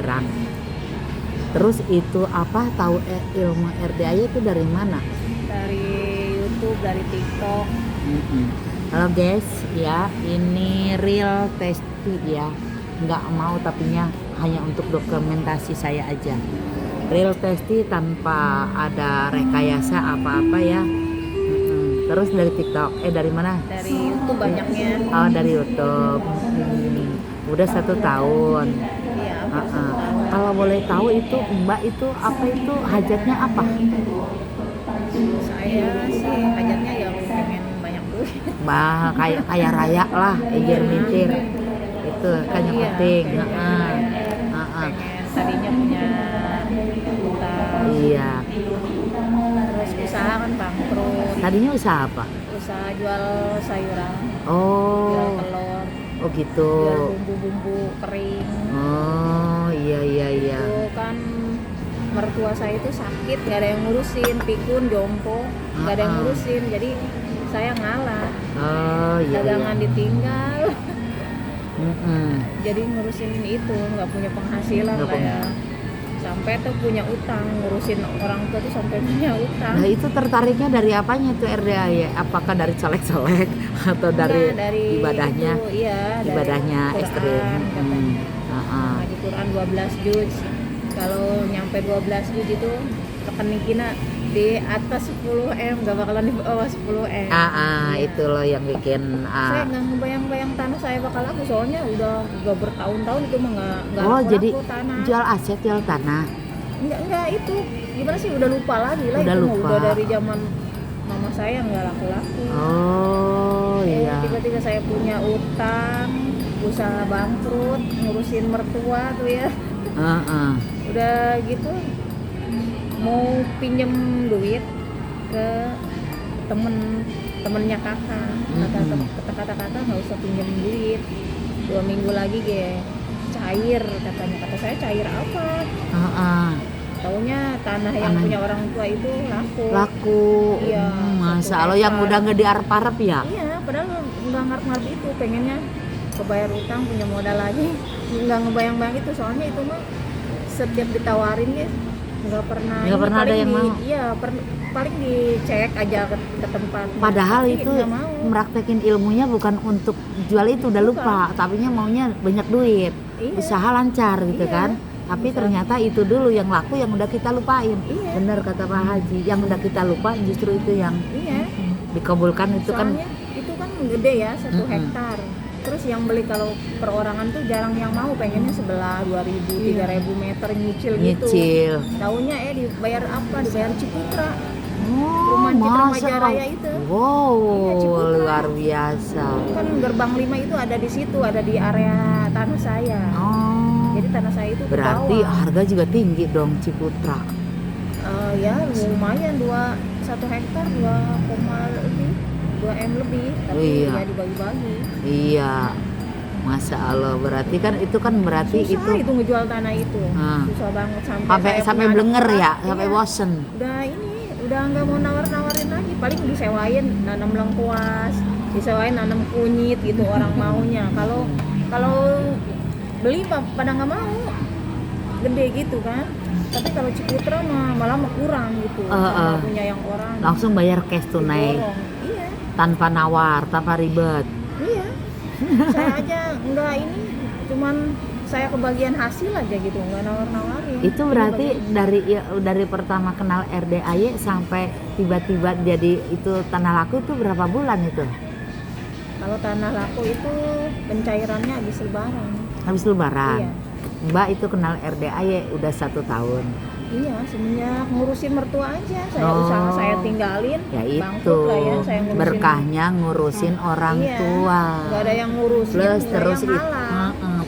Tangerang. Terus itu apa tahu ilmu RDAY itu dari mana? Dari YouTube, dari TikTok. Halo guys, ya ini real tasty ya. Nggak mau tapinya hanya untuk dokumentasi saya aja. Real tasty tanpa ada rekayasa apa-apa ya. Terus dari TikTok, dari mana? Dari YouTube banyaknya. Oh dari YouTube. Udah 1 tahun. Iya, hampir 1 tahun. Kalau boleh tahu itu Mbak itu apa itu hajatnya apa? Saya sih hajatnya yang pengen banyak duit. Bah kaya raya lah, ejer mintir. Itu kan yang Iya, penting. pengen tadinya punya utang. Iya. Terus usaha kan bangkrut. Tadinya usaha apa? Usaha jual sayuran, jual Oh. telur, Oh gitu. jual bumbu-bumbu kering. Oh iya. Itu kan mertua saya itu sakit, nggak ada yang ngurusin, pikun, jompo, nggak ada yang ngurusin, jadi saya ngalah. Oh iya. Dagangan ditinggal, Mm-mm. jadi ngurusin itu nggak punya penghasilan Nggak lah ya. Sampai tuh punya utang, ngurusin orang tua tuh sampai punya utang. Nah itu tertariknya dari apanya tuh RDAY? Apakah dari colek-colek atau dari ibadahnya? Itu, iya, Ibadahnya dari ekstrim. Quran, katanya. Ngaji Quran 12 juz. Kalau nyampe 12 juz itu rekening kita di atas 10M, gak bakalan di bawah 10M. Iya. Itu loh yang bikin Saya nggak ngebayang-bayang tanah saya bakal laku, soalnya udah bertahun-tahun itu mah nggak oh laku jadi tanah. jual aset, jual tanah. Enggak itu gimana sih, udah lupa lagi lah. Udah Itu lupa. udah dari zaman mama saya nggak laku-laku. Oh iya. Tiba-tiba saya punya utang, usaha bangkrut, ngurusin mertua tuh ya. Udah gitu mau pinjem duit ke temennya kakak. Kata kakak nggak usah pinjem duit, 2 minggu lagi cair katanya. Kata saya cair apa? Taunya tanah yang punya orang tua itu laku. Iya. Masa Allah yang udah nggak diarep-arep ya? Iya, padahal nggak ngarep-ngarep itu, pengennya kebayar utang, punya modal lagi, nggak ngebayang-bayang itu. Soalnya itu mah setiap ditawarin ya nggak pernah ada yang mau. Iya, paling dicek aja ke tempat. Padahal tapi itu meraktekin ilmunya bukan untuk jual itu, udah lupa, tapinya maunya banyak duit. Iya. Usaha lancar gitu Iya. kan. Tapi ternyata itu dulu yang laku, yang udah kita lupain. Iya. Bener kata Pak Haji, yang udah kita lupa justru itu yang dikabulkan. Itu soalnya kan itu kan gede ya, 1 hektar. Terus yang beli kalau perorangan tuh jarang yang mau, pengennya sebelah 2.000, 3.000 meter nyicil gitu. Taunya dibayar apa? Dibayar Ciputra. Rumah Citra Majaraya itu. Wow, Ciputra. luar biasa. Kan gerbang 5 itu ada di situ, ada di area tanah saya. Jadi tanah saya itu berarti ke bawah. harga juga tinggi dong Ciputra. Ya lumayan, 1 hektar 2,2M lebih, tapi ya dibagi-bagi. Iya, Masya Allah, berarti kan itu kan berarti susah itu ngejual tanah itu. Susah banget sampai blenger ya, sampai bosen. Udah nggak mau nawarin lagi, paling disewain nanam lengkuas, disewain nanam kunyit gitu orang maunya. Kalau beli pada nggak mau, gede gitu kan. Tapi kalau Ciputra malah kurang gitu, punya yang orang. Langsung bayar cash tunai, iya. tanpa nawar, tanpa ribet. Iya. Saya aja nggak cuman saya kebagian hasil aja gitu, nggak nawar-nawarin. Itu berarti dari pertama kenal RDAY sampai tiba-tiba jadi itu tanah laku itu berapa bulan itu? Kalau tanah laku itu pencairannya habis lebaran. Habis lebaran. Iya. Mbak itu kenal RDAY udah 1 tahun. Iya, semenjak ngurusin mertua aja. Usaha saya tinggalin. Ya itu bangkrut lah ya, saya ngurusin. berkahnya ngurusin orang tua. Gak ada yang ngurusin. Plus terus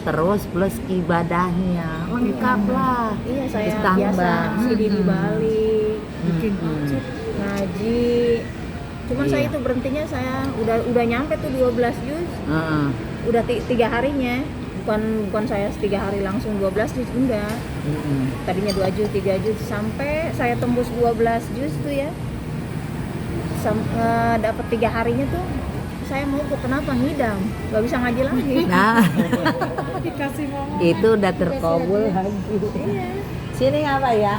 terus plus ibadahnya lengkap lah. Iya, saya ditambah. biasa CD di Bali, bikin masjid, ngaji. Cuman saya itu berhentinya, saya udah nyampe tuh 12 juz. Udah 3 harinya. Bukan saya 3 hari langsung 12 juz, enggak. Tadinya 2 juz, 3 juz, sampai saya tembus 12 juz tuh ya. Dapat 3 harinya tuh saya mogok, kenapa ngidam? Gak bisa ngaji lagi. Nah, Dikasih ngomong. itu udah terkabul lagi. Iya. Sini apa ya?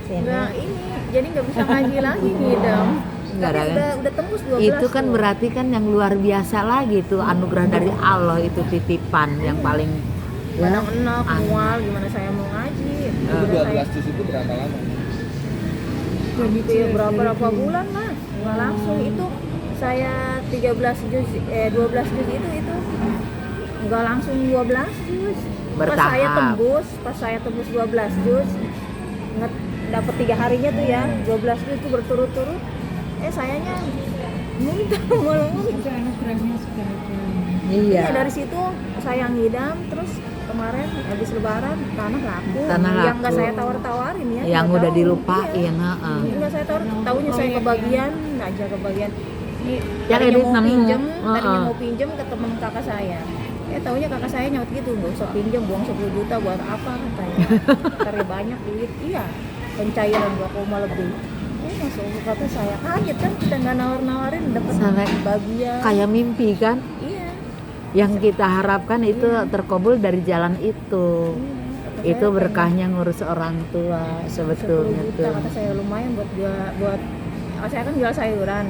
Sini. Nggak ini, jadi nggak bisa ngaji lagi ngidam. Nggak Tapi ada. udah tembus 12 Itu kan tuh. berarti kan yang luar biasa lagi tuh, anugerah dari Allah, itu titipan yang paling Kadang enak, Anak. mual, gimana saya mau ngaji. Itu Udah saya 12 juz itu berapa lama? hampir berapa bulan lah, nggak langsung. Itu saya 12 juz itu nggak langsung 12 juz. Bertahap. Pas saya tembus 12 juz, dapat 3 harinya tuh ya, 12 juz itu berturut-turut. Sayanya muntah malah muntah. Itu anugerahnya sudah ada. iya. Ya, dari situ saya ngidam, terus kemarin habis lebaran tanah laku. Tanah Yang nggak laku. saya tawar-tawarin ya. Yang nggak udah tahu. dilupain, Iya. heeh. Nggak saya tahunya saya kebagian aja kebagian. Ini Yang tadinya edit mau nemu, pinjem, heeh. ke temen kakak saya. Taunya kakak saya nyaut gitu, nggak usah pinjem, buang 10 juta buat apa katanya. Karena banyak duit. Iya, pencairan 2, lebih. Masuk kata saya kaget kan, kita nggak nawarin dapat Sampai bagian. Kayak mimpi kan, Iya. yang kita harapkan itu terkabul dari jalan itu. Kata Itu saya berkahnya ngurus orang tua 10 sebetulnya juta, tuh. kata saya lumayan buat saya kan jual sayuran,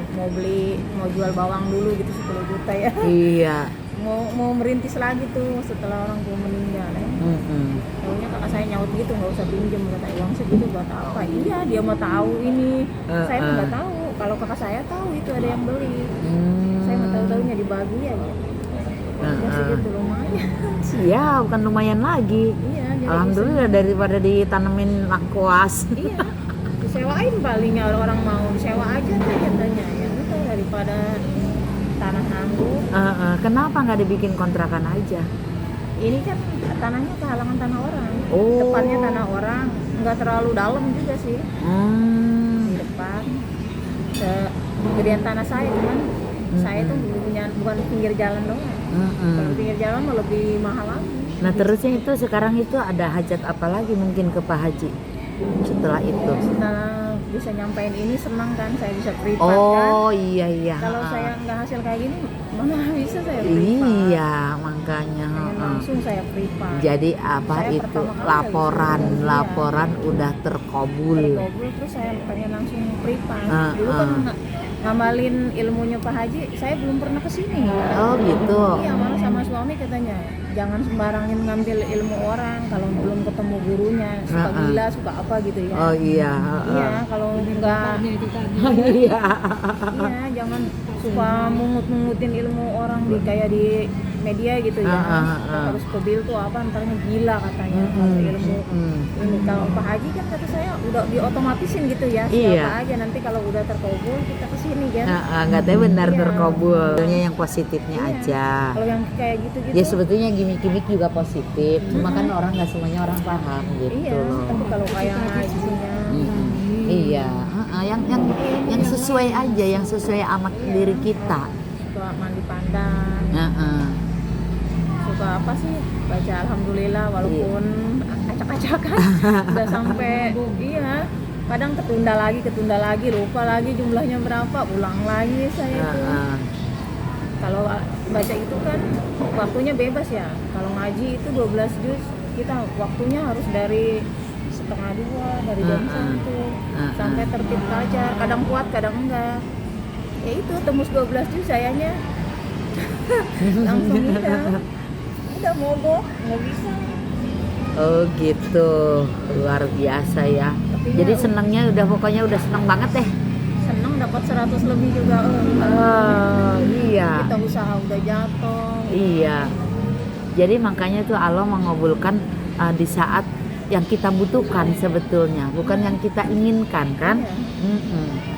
mau jual bawang dulu gitu 10 juta ya. Iya. mau merintis lagi tuh setelah orang tua meninggal ya. Taunya kakak saya nyaut gitu, nggak usah pinjem, kata uang segitu buat apa? Iya, dia mau tahu ini. Saya tuh nggak tahu. Kalau kakak saya tahu itu ada yang beli. Saya nggak tahu-tahunya dibagi aja. Ya segitu lumayan. Ya, bukan lumayan lagi. Iya, jadi Alhamdulillah daripada ditanemin lengkuas. iya, disewain paling orang mau disewa aja tuh katanya ya, itu daripada tanah anggur. Kenapa nggak dibikin kontrakan aja? Ini kan tanahnya kehalangan tanah orang. Oh. Depannya tanah orang, nggak terlalu dalam juga sih di depan. Gedean tanah saya cuman saya tuh bukan pinggir jalan doang. Kalau pinggir jalan mah lebih mahal lagi. Nah terusnya itu sekarang itu ada hajat apa lagi mungkin ke Pak Haji setelah itu? Setelah bisa nyampein ini senang kan, saya bisa privat kan. Oh iya. Kalau saya nggak hasil kayak gini, mana bisa saya privat. Iya makanya. Langsung saya privat. Jadi apa Saya itu pertama kali laporan udah terkabul. Terkabul, terus saya pengen langsung privat. Dulu kan ngamalin ilmunya Pak Haji, saya belum pernah kesini. Oh gitu. Iya, malah sama suami katanya jangan sembarangin ngambil ilmu orang kalau belum ketemu gurunya, suka gila, suka apa gitu ya. Oh iya. Iya, kalau enggak Iya. iya, jangan suka mungut-mungutin ilmu orang di kayak di media gitu ya. Kita harus kebil tuh apa antaranya gila katanya kalau ilmu. Ini kalau Pak Haji kan kata saya udah diotomatisin gitu ya. Siapa aja nanti kalau udah terkabul kita kesini kan. Nggak tahu benar Iya. terkabul. Sebetulnya yang positifnya Iya. aja. Kalau yang kayak gitu-gitu. Ya sebetulnya gimmick-gimmick juga positif. Cuma kan orang nggak semuanya orang paham gitu Iya, loh. tapi kalau kayak ngajinya Iya, yang sesuai aja, yang sesuai amat diri kita. suka mandi pandan, suka apa sih baca alhamdulillah walaupun acak-acakan udah sampai iya kadang ketunda lagi lupa lagi jumlahnya berapa, ulang lagi saya tuh. Kalau baca itu kan waktunya bebas ya, kalau ngaji itu 12 juz kita waktunya harus dari 1:30 dari jam 1 sampai tertib baca, kadang kuat kadang enggak ya. Itu tembus 12 juz sayanya langsung udah mogok, nggak bisa. Oh gitu, luar biasa ya. Tapi Jadi ya, senangnya udah pokoknya udah senang banget deh. seneng dapat 100 lebih juga. Iya. Kita usaha udah jatuh. Iya. Jadi makanya tuh Allah mengabulkan di saat yang kita butuhkan sebetulnya, bukan yang kita inginkan kan. Iya.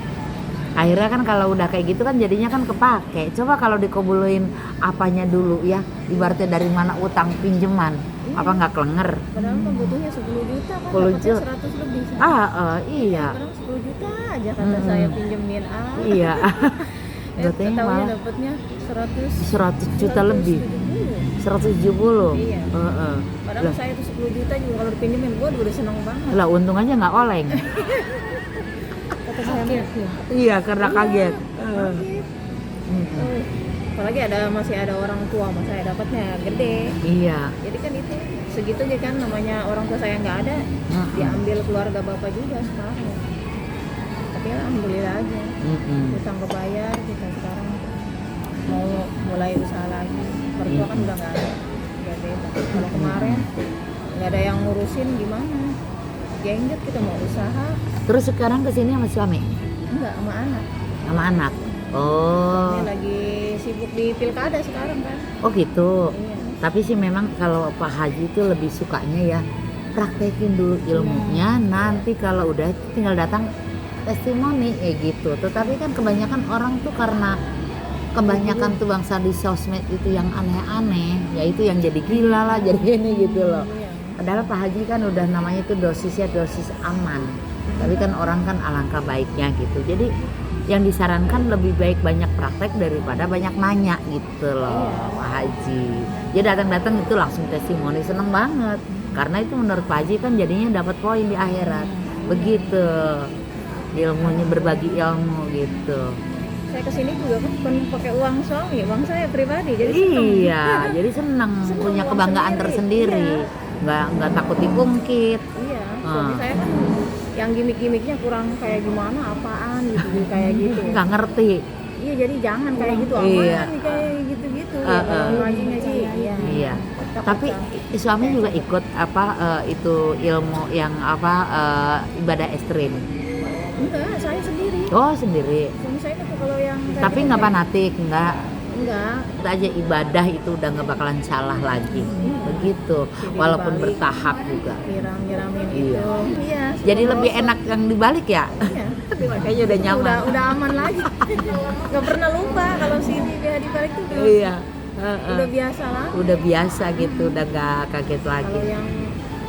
Akhirnya kan kalau udah kayak gitu kan jadinya kan kepake. Coba kalau dikabulin apanya dulu ya, ibaratnya dari mana utang pinjaman, apa nggak kelenger? Padahal kan butuhnya 10 juta kan, 10 dapatnya juta. 100 lebih. Iya. Padahal 10 juta aja kata saya pinjemin. Iya. Berarti Tahunya malah dapatnya 100 juta lebih. 170. Iya. Padahal Lah. saya tuh 10 juta juga kalau dipinjemin gua udah seneng banget. Lah untung aja nggak oleng. Kata saya Kaget ya. Iya karena kaget. kaget. apalagi masih ada orang tua, mas saya dapatnya gede. Iya. Jadi kan itu segitu aja kan, namanya orang tua saya nggak ada, diambil keluarga bapak juga sekarang. Tapi alhamdulillah aja, utang kebayar, kita sekarang mau mulai usaha lagi. Mertua kan udah nggak ada, udah bebas. Kalau kemarin nggak ada yang ngurusin, gimana? Jenggot kita mau usaha. Terus sekarang kesini sama suami? Enggak, sama anak. Sama anak? Oh. Ini lagi sibuk di pilkada sekarang kan. Oh gitu. Iya. Tapi sih memang kalau Pak Haji itu lebih sukanya ya praktekin dulu ilmunya, nanti kalau udah tinggal datang testimoni gitu. Tetapi kan kebanyakan orang tuh karena kebanyakan tuh bangsa di sosmed itu yang aneh-aneh, yaitu yang jadi gila lah, jadi ini gitu loh. Iya. Padahal Pak Haji kan udah namanya itu dosisnya dosis aman. Tapi kan orang kan alangkah baiknya gitu. Jadi yang disarankan lebih baik banyak praktek daripada banyak nanya gitu loh, Pak Haji. Dia datang-datang itu langsung testimoni, seneng banget. Karena itu menurut Pak Haji kan jadinya dapat poin di akhirat. Begitu. Ilmunya berbagi ilmu gitu. Saya kesini juga kan bukan pakai uang suami, uang saya pribadi. Jadi seneng. Iya, jadi seneng punya uang kebanggaan sendiri. tersendiri. Nggak takut diungkit. Iya, suami saya kan yang gimmick-gimmicknya kurang kayak gimana, apaan gitu, kayak gitu. Nggak ngerti. Iya, jadi jangan kayak gitu, Iya. aman kayak gitu-gitu. Ya, kalau ngaji-ngaji, iya. Iya. Tapi suami juga ikut itu ilmu yang ibadah ekstrim. Enggak, saya sendiri. Oh sendiri. Suami saya itu kalau yang kayak Tapi gitu, nggak fanatik, nggak. enggak. Kita aja ibadah itu udah nggak bakalan salah lagi. Begitu. Walaupun bertahap juga. Nyiram-nyiramin Iya. itu. Iya. Jadi suka lebih bosan. enak yang dibalik ya. Iya. Makanya udah nyaman. Udah aman lagi. Nggak pernah lupa kalau sini dia di balik tuh Iya. udah biasa lah. Udah biasa gitu, udah nggak kaget lagi. Kalau yang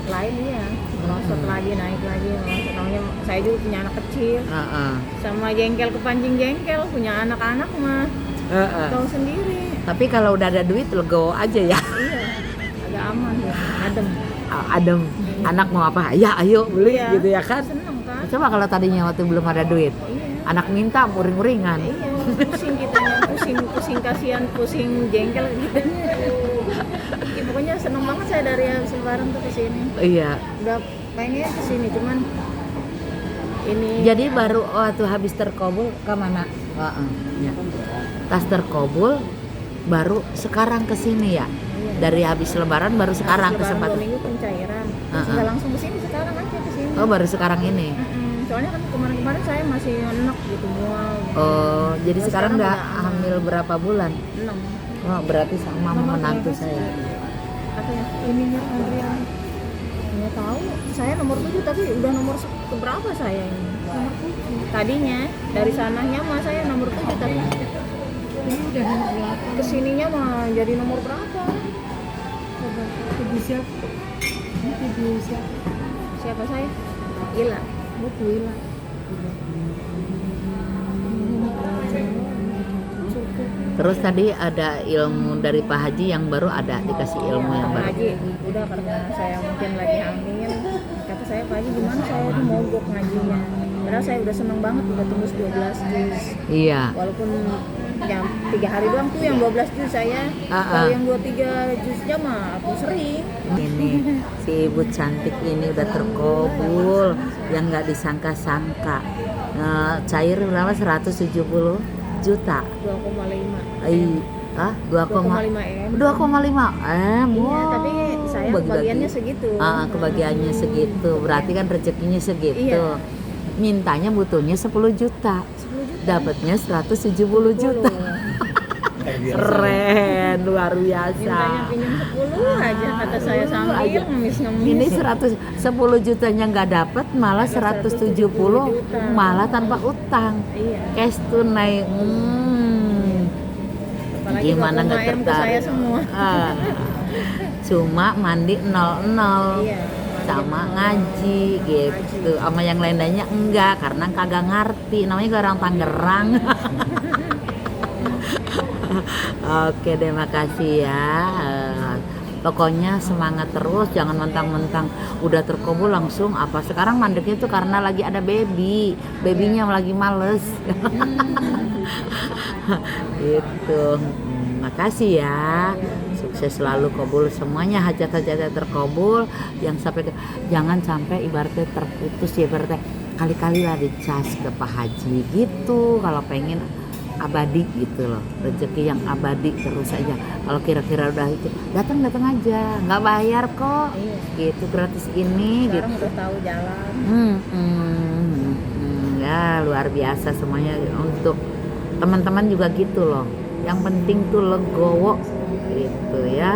lain iya, melosot lagi, naik lagi, melosot. Namanya saya juga punya anak kecil, sama jengkel kepancing jengkel, punya anak-anak mah tahu sendiri. Tapi kalau udah ada duit legowo aja ya. Iya, agak aman ya, adem. Adem. Anak mau apa? Ya ayo beli Iya, gitu ya kan. seneng kan? Coba kalau tadinya waktu belum ada duit, Iya. anak minta uring-uringan. Iya, pusing kitanya, pusing kasihan, pusing jengkel gitu. Ya, pokoknya seneng banget saya dari habis lebaran tuh kesini. Iya. Udah pengen kesini, cuman ini. Jadi baru waktu habis terkabul ke mana? Ya. Tas terkabul baru sekarang kesini ya. Dari habis lebaran baru sekarang Lebaran kesempatan. 2 minggu pencairan. Terus nggak langsung kesini, sekarang aja kesini. Oh baru sekarang ini. Soalnya kan kemarin-kemarin saya masih enak gitu, mual. Oh jadi Terus sekarang udah udah hamil berapa bulan? 6. Oh berarti sama menantu saya. Katanya Ininya Adrian nggak tahu. Saya nomor 7 tapi udah nomor berapa saya ini? nomor 7. Tadinya dari sananya mah saya nomor 7 tapi Ini udah nomor 8. kesininya mah jadi nomor berapa? Coba ibu siapa? Ibu siapa? Siapa saya? Gila. Betul Wila. Cukup. Terus tadi ada ilmu dari Pak Haji yang baru ada dikasih ilmu yang Pak baru. Haji udah karena saya mungkin lagi hamil, kata saya Pak Haji gimana saya tuh mogok ngajinya. Padahal saya udah seneng banget udah tembus 12 juz. Iya. Walaupun jam 3 hari doang tuh yang 12 juz saya. Kalau yang 2-3 juznya mah aku sering. Ini si ibu cantik ini udah terkabul yang nggak disangka-sangka. Cair berapa? 170 juta. 2,5. 2,5 M. 2,5 M. Iya, tapi saya Bagi-bagi. kebagiannya segitu. Kebagiannya segitu. Berarti kan rezekinya segitu. Iya. Mintanya butuhnya 10 juta. 10 juta. Dapatnya 170 juta. Keren, luar biasa. Mintanya pinjam 10 aja kata saya sambil aja. ngemis-ngemis. Ini 10 jutanya nggak dapat, malah 170 juta. malah tanpa utang. Iya. Cash tunai. Apalagi Gimana 2,5 nggak M ke saya tertarik? semua. Cuma mandi 00. Iya. Sama ngaji gitu. Sama yang lain-lainnya enggak karena kagak ngerti. Namanya juga orang Tangerang. Oke deh, makasih ya. Pokoknya semangat terus, jangan mentang-mentang udah terkabul langsung apa. Sekarang mandeknya tuh karena lagi ada babynya lagi males. Gitu. kasih ya. Sukses selalu, kabul semuanya, hajat-hajatnya terkabul. Jangan sampai ibaratnya terputus ya, ibaratnya kali-kali lah dicas ke Pak Haji gitu kalau pengen abadi gitu loh, rezeki yang abadi terus aja. Kalau kira-kira udah itu datang aja, nggak bayar kok, Iya. gitu, gratis ini Sekarang gitu. udah tahu jalan. Ya luar biasa semuanya. Untuk teman-teman juga gitu loh, yang penting tuh legowo gitu ya.